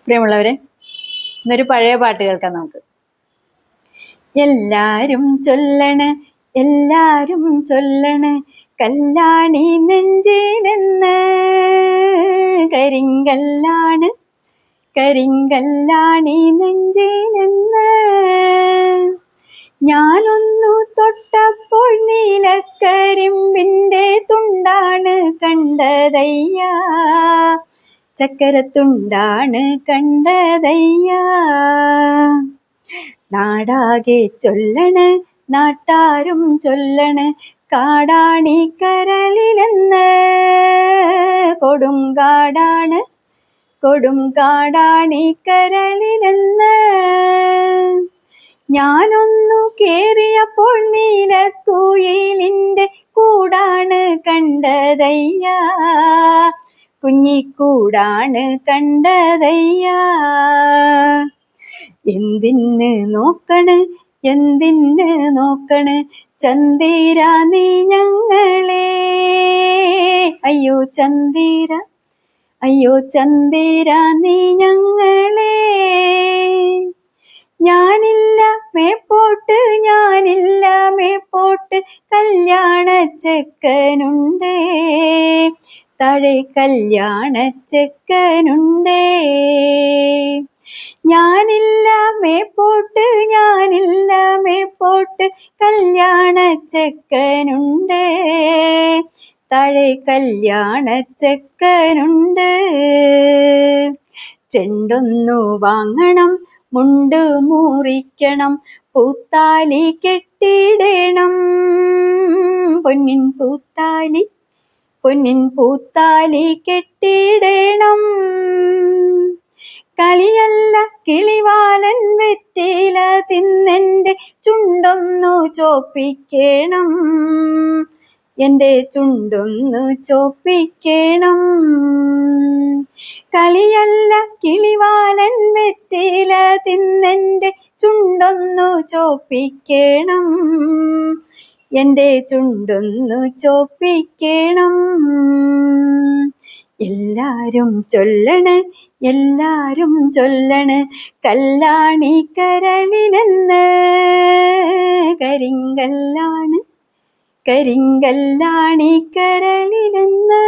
പ്രിയമുള്ളവരെ, ഇന്നൊരു പഴയ പാട്ട് കേൾക്കാം നമുക്ക്. എല്ലാരും ചൊല്ലണ്, എല്ലാരും ചൊല്ലണ്, കല്യാണി നെഞ്ചിലെന്ന്. കരിങ്കല്ലാണ്, കരിങ്കല്ലാണി നെഞ്ചിലെന്ന്. ഞാനൊന്നു തൊട്ടപ്പോൾ നീലക്കരിമ്പിന്റെ തുണ്ടാണ് കണ്ടതയ്യ, ചക്കരത്തുണ്ടാണ് കണ്ടതയ്യ. നാടാകെ ചൊല്ലണ്, നാട്ടാരും ചൊല്ലണ്, കാടാണി കരളിലെന്ന്. കൊടുങ്കാടാണ്, കൊടുങ്കാടാണി കരളിലെന്ന്. ഞാനൊന്നു കേറിയപ്പോൾ നീലക്കുയിലിന്റെ കൂടാണ് കണ്ടതയ്യ, കുഞ്ഞിക്കൂടാണ് കണ്ടതയ്യ. എന്തിന് നോക്കണ്, എന്തിന് നോക്കണ്, ചന്ദിര നീ ഞങ്ങളെ. അയ്യോ ചന്ദിര, അയ്യോ ചന്ദിര നീ ഞങ്ങളെ. ഞാനില്ല മേപ്പോട്ട്, ഞാനില്ല മേപ്പോട്ട്, കല്യാണച്ചെക്കനുണ്ടേ, താഴെ കല്യാണച്ചെക്കനുണ്ടേ. ഞാനില്ല മേപ്പോട്ട്, ഞാനില്ല മേപ്പോട്ട്, കല്യാണച്ചെക്കനുണ്ടേ, താഴെ കല്യാണച്ചെക്കനുണ്ട്. ചെണ്ടൊന്നു വാങ്ങണം, മുണ്ട് മുറിക്കണം, പൂത്താലി കെട്ടിടണം, പൊന്നിൻ പൂത്താലി, പൊന്നിൻ പൂത്താലി കെട്ടിടണം. കളിയല്ല കിളിവാലൻ വെറ്റില തിന്നെന്റെ ചുണ്ടൊന്നു ചോപ്പിക്കണം, എന്റെ ചുണ്ടൊന്നു ചോപ്പിക്കണം. കളിയല്ല കിളിവാലൻ വെറ്റില തിന്നെന്റെ ചുണ്ടൊന്നു ചോപ്പിക്കണം, എന്റെ ചുണ്ടൊന്നു ചോപ്പിക്കണം. എല്ലാരും ചൊല്ലണ്, എല്ലാരും ചൊല്ലണ്, കല്യാണി കരളിലെന്ന്. കരിങ്കല്ലാണ്, കരിങ്കല്ലാണി കരളിലെന്ന്.